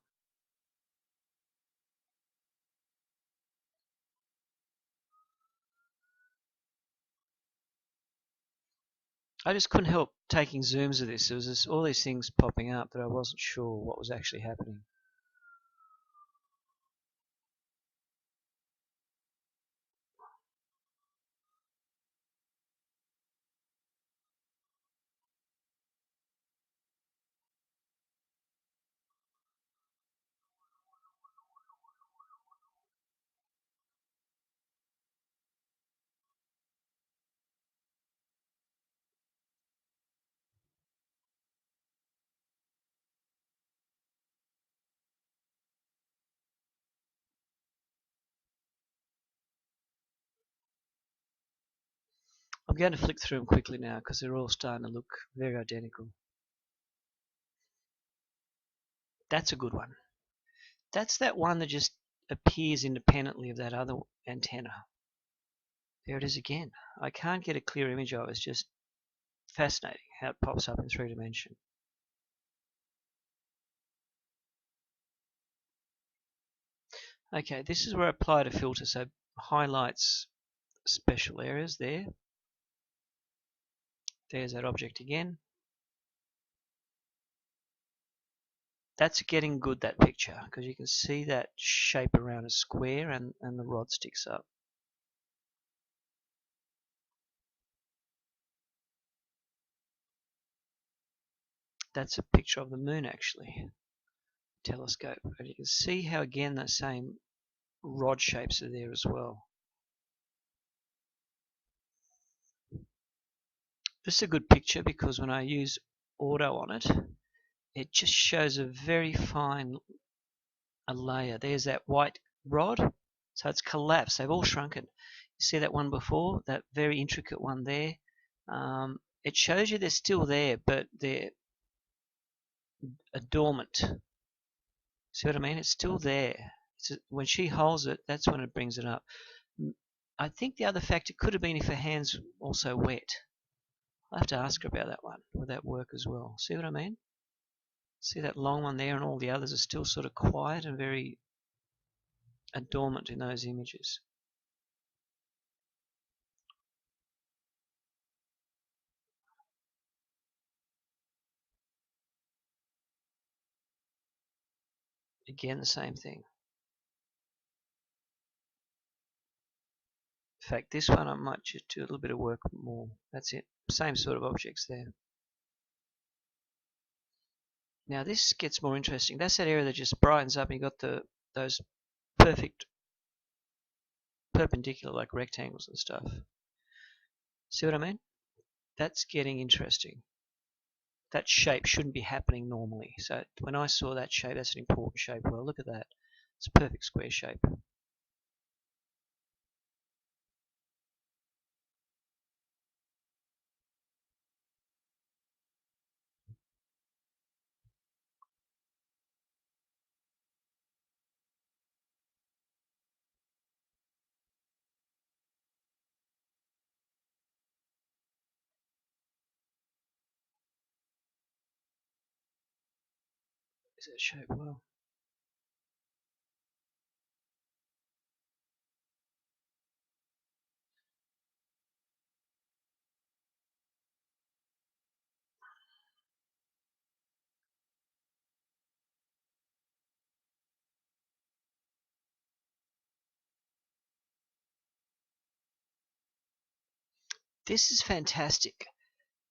I just couldn't help taking zooms of this. There was all these things popping up that I wasn't sure what was actually happening. I'm going to flick through them quickly now because they're all starting to look very identical. That's a good one. That's that one that just appears independently of that other antenna. There it is again. I can't get a clear image of it. It's just fascinating how it pops up in 3D. Okay, this is where I applied a filter, so highlights special areas there. There's that object again. That's getting good, that picture, because you can see that shape around a square and the rod sticks up. That's a picture of the moon actually, telescope. And you can see how again the same rod shapes are there as well. This is a good picture because when I use auto on it, it just shows a very fine layer. There's that white rod, so it's collapsed. They've all shrunken. You see that one before, that very intricate one there? It shows you they're still there, but they're dormant. See what I mean? It's still there. When she holds it, that's when it brings it up. I think the other factor could have been if her hand's also wet. I'll have to ask her about that one. Would that work as well? See what I mean? See that long one there, and all the others are still sort of quiet and very dormant in those images. Again, the same thing. In fact, this one I might just do a little bit of work more. That's it. Same sort of objects there. Now this gets more interesting. That's that area that just brightens up and you've got those perfect perpendicular like rectangles and stuff. See what I mean? That's getting interesting. That shape shouldn't be happening normally. So when I saw that shape, that's an important shape. Well, look at that. It's a perfect square shape. Is that shape well? This is fantastic.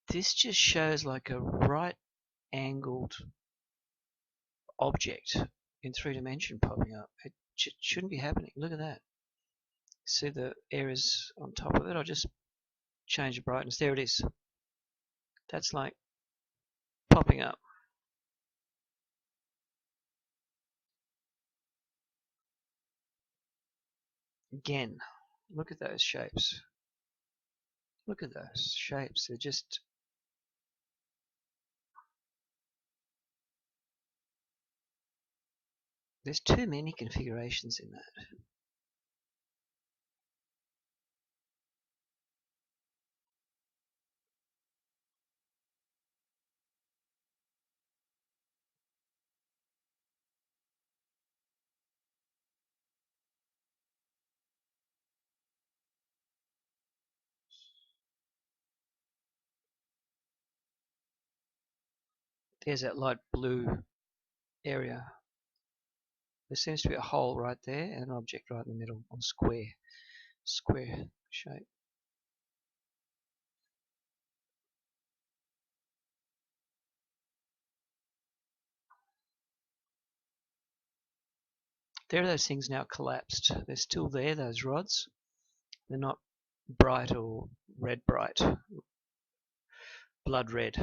This just shows like a right angled object in 3D popping up. It shouldn't be happening. Look at that. See the areas on top of it? I'll just change the brightness. There it is. That's like popping up. Again, look at those shapes. Look at those shapes. They're just... There's too many configurations in that. There's that light blue area. There seems to be a hole right there and an object right in the middle on square shape. There are those things now collapsed. They're still there, those rods. They're not bright or red bright, blood red.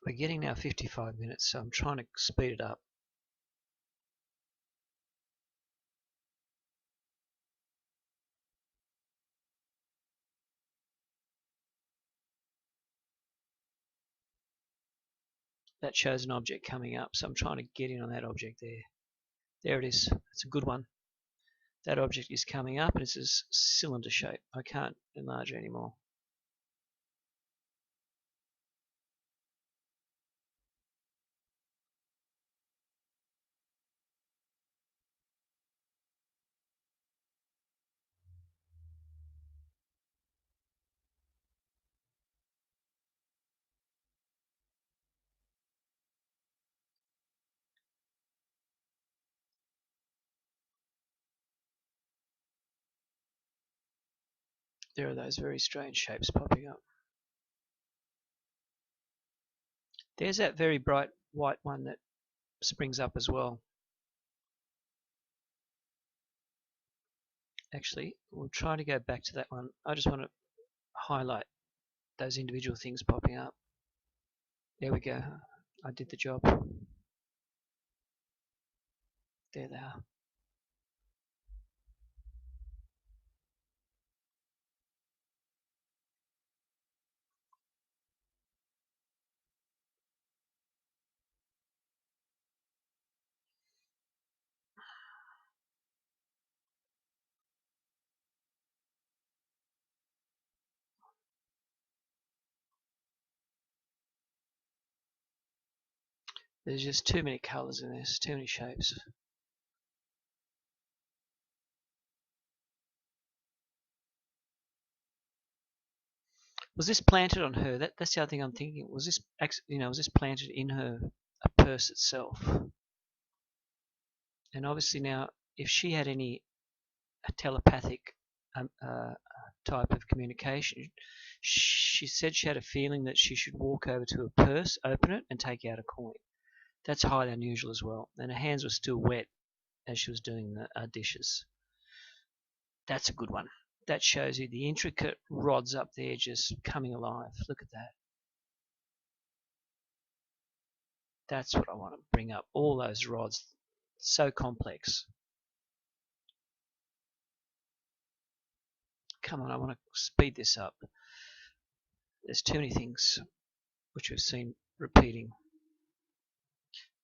We're getting now 55 minutes, so I'm trying to speed it up. That shows an object coming up, so I'm trying to get in on that object there. There it is. It's a good one. That object is coming up, and it's a cylinder shape. I can't enlarge it anymore. There are those very strange shapes popping up. There's that very bright white one that springs up as well. Actually, we'll try to go back to that one. I just want to highlight those individual things popping up. There we go. I did the job. There they are. There's just too many colours in this, too many shapes. Was this planted on her? That's the other thing I'm thinking. Was this, was this planted in her purse itself? And obviously now, if she had any telepathic type of communication, she said she had a feeling that she should walk over to a purse, open it, and take out a coin. That's highly unusual as well. And her hands were still wet as she was doing the dishes. That's a good one. That shows you the intricate rods up there just coming alive. Look at that. That's what I want to bring up. All those rods, so complex. Come on, I want to speed this up. There's too many things which we've seen repeating.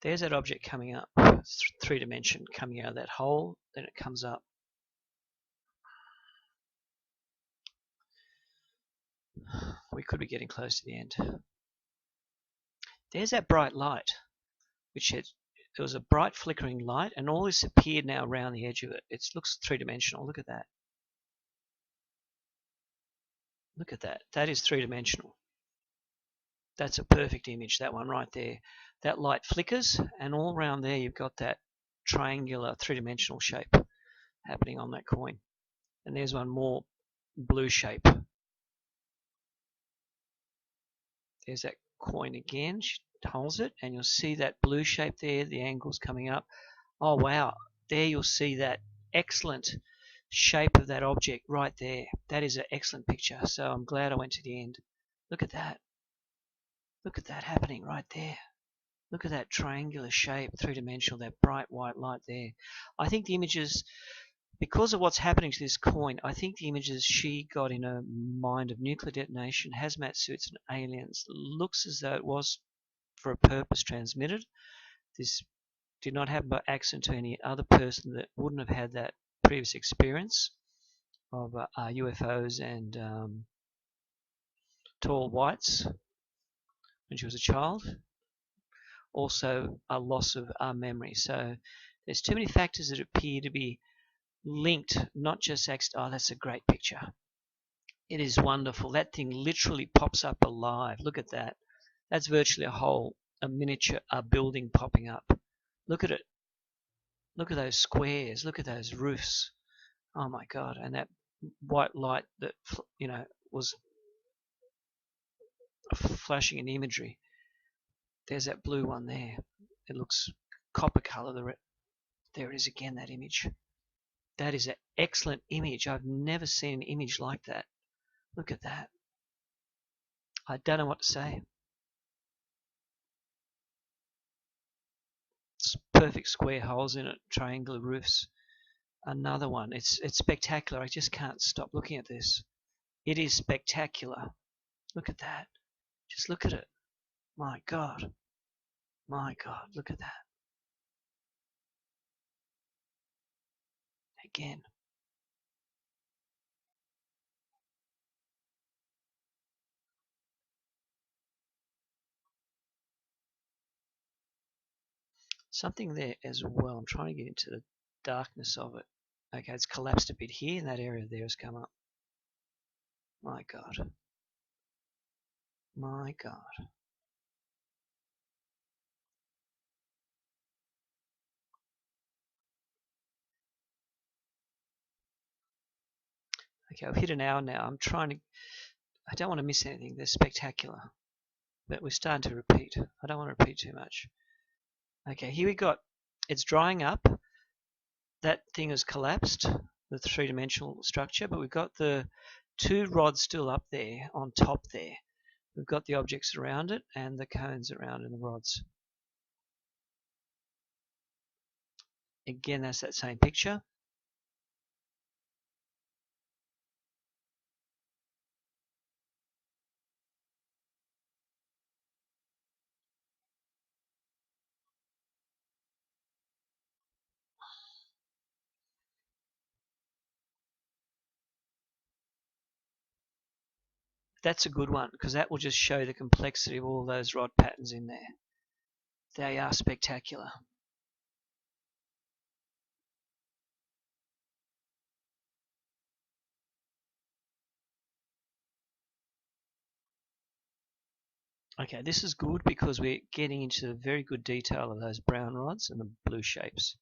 There's that object coming up, 3-dimension coming out of that hole, then it comes up. We could be getting close to the end. There's that bright light, which there was a bright flickering light, and all this appeared now around the edge of it. It looks 3-dimensional. Look at that. Look at that. That is 3-dimensional. That's a perfect image, that one right there. That light flickers, and all around there you've got that triangular 3-dimensional shape happening on that coin. And there's one more blue shape. There's that coin again. She holds it, and you'll see that blue shape there, the angles coming up. Oh wow, there you'll see that excellent shape of that object right there. That is an excellent picture, so I'm glad I went to the end. Look at that. Look at that happening right there. Look at that triangular shape, 3-dimensional, that bright white light there. I think the images, because of what's happening to this coin, I think the images she got in her mind of nuclear detonation, hazmat suits, and aliens looks as though it was for a purpose transmitted. This did not happen by accident to any other person that wouldn't have had that previous experience of UFOs and tall whites when she was a child. Also a loss of memory. So there's too many factors that appear to be linked, not just oh, that's a great picture. It is wonderful. That thing literally pops up alive. Look at that. That's virtually a miniature building popping up. Look at it. Look at those squares. Look at those roofs. Oh my God. And that white light that, was flashing in imagery. There's that blue one there. It looks copper color. There it is again, that image. That is an excellent image. I've never seen an image like that. Look at that. I don't know what to say. It's perfect square holes in it, triangular roofs. Another one. It's spectacular. I just can't stop looking at this. It is spectacular. Look at that. Just look at it. My God. My God, look at that. Again. Something there as well. I'm trying to get into the darkness of it. Okay, it's collapsed a bit here, and that area there has come up. My God. My God. Okay, I've hit an hour now. I don't want to miss anything. They're spectacular. But we're starting to repeat. I don't want to repeat too much. Okay, here we got, it's drying up. That thing has collapsed, the three-dimensional structure, but we've got the two rods still up there on top there. We've got the objects around it and the cones around and the rods. Again, that's that same picture. That's a good one because that will just show the complexity of all those rod patterns in there. They are spectacular. Okay, this is good because we're getting into the very good detail of those brown rods and the blue shapes.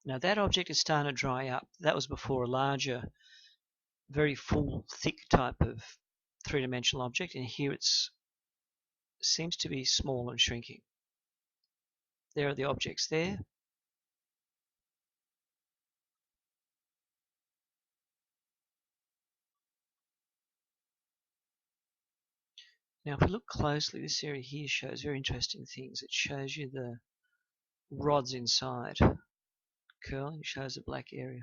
Now that object is starting to dry up. That was before a larger, very full, thick type of three-dimensional object, and here it seems to be small and shrinking. There are the objects there. Now if we look closely, this area here shows very interesting things. It shows you the rods inside. Curling shows a black area.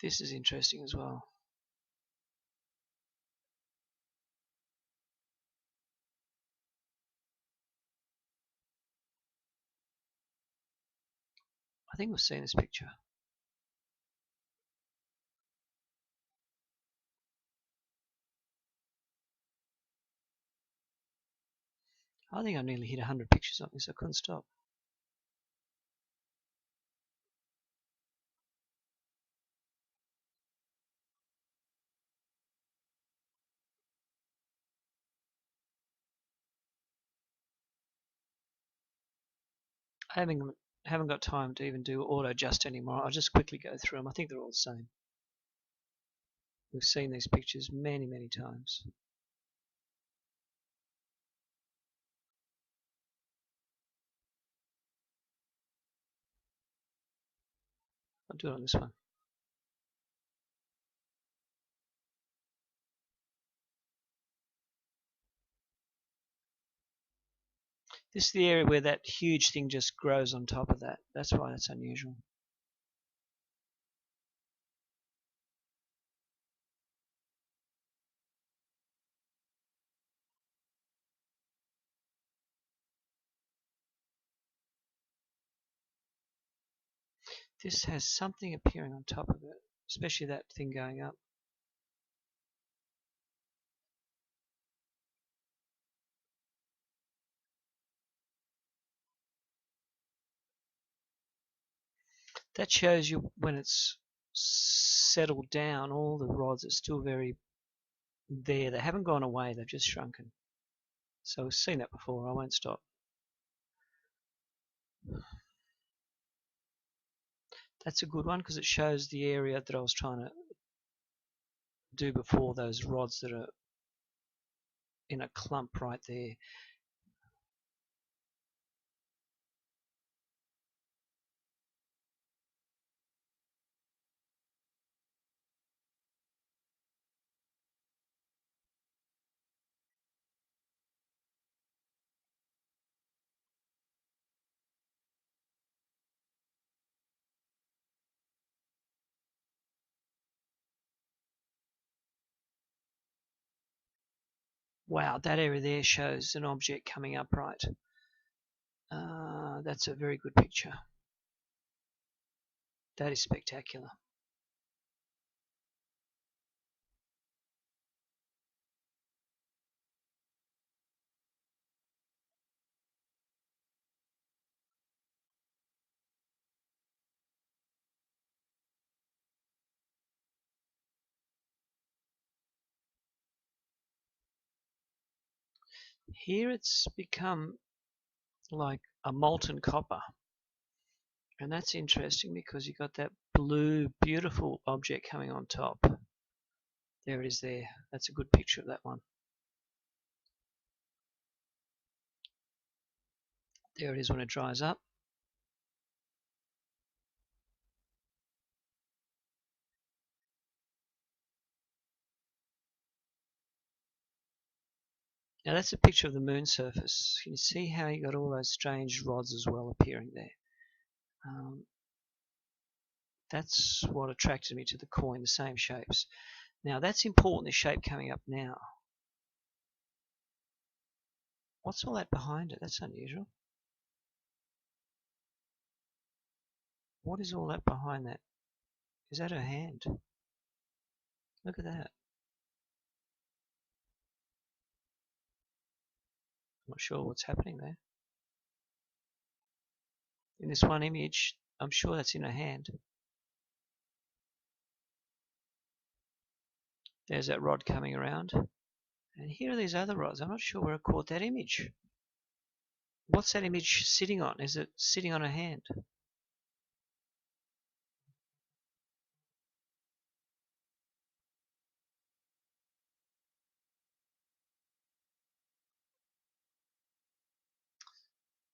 This is interesting as well. I think we've seen this picture. I think I nearly hit 100 pictures on this. I couldn't stop. I haven't got time to even do auto adjust anymore. I'll just quickly go through them. I think they're all the same. We've seen these pictures many, many times. I'll do it on this one. This is the area where that huge thing just grows on top of that. That's why that's unusual. This has something appearing on top of it, especially that thing going up. That shows you when it's settled down, all the rods are still very there. They haven't gone away, they've just shrunken. So we've seen that before. I won't stop. That's a good one because it shows the area that I was trying to do before, those rods that are in a clump right there. Wow, that area there shows an object coming upright. That's a very good picture. That is spectacular. Here it's become like a molten copper. And that's interesting because you've got that blue, beautiful object coming on top. There it is there. That's a good picture of that one. There it is when it dries up. Now that's a picture of the moon surface. Can you see how you got all those strange rods as well appearing there? That's what attracted me to the coin, the same shapes. Now that's important, the shape coming up now. What's all that behind it? That's unusual. What is all that behind that? Is that her hand? Look at that. I'm not sure what's happening there. In this one image, I'm sure that's in her hand. There's that rod coming around. And here are these other rods. I'm not sure where I caught that image. What's that image sitting on? Is it sitting on her hand?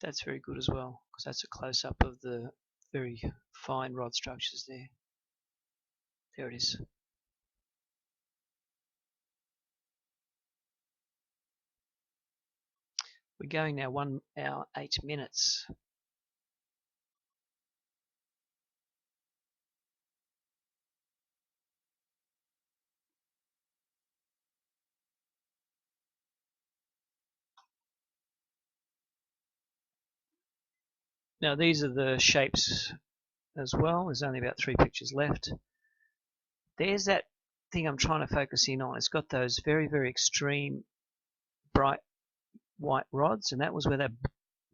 That's very good as well, because that's a close-up of the very fine rod structures there. There it is. We're going now 1 hour 8 minutes. Now these are the shapes as well. There's only about 3 pictures left. There's that thing I'm trying to focus in on. It's got those very, very extreme bright white rods, and that was where that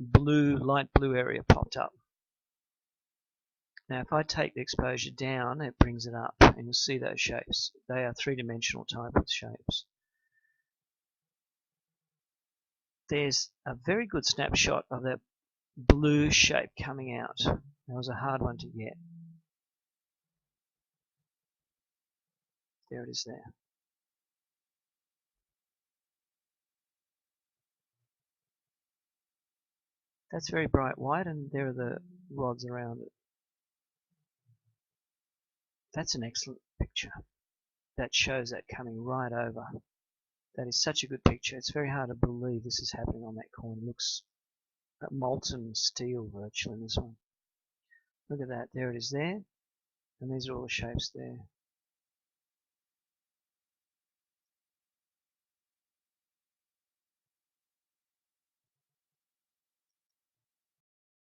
blue, light blue area popped up. Now if I take the exposure down, it brings it up, and you'll see those shapes. They are 3-dimensional type of shapes. There's a very good snapshot of that blue shape coming out. That was a hard one to get. There it is there. That's very bright white, and there are the rods around it. That's an excellent picture. That shows that coming right over. That is such a good picture. It's very hard to believe this is happening on that coin. It looks like molten steel virtually in this one. Look at that. There it is there. And these are all the shapes there.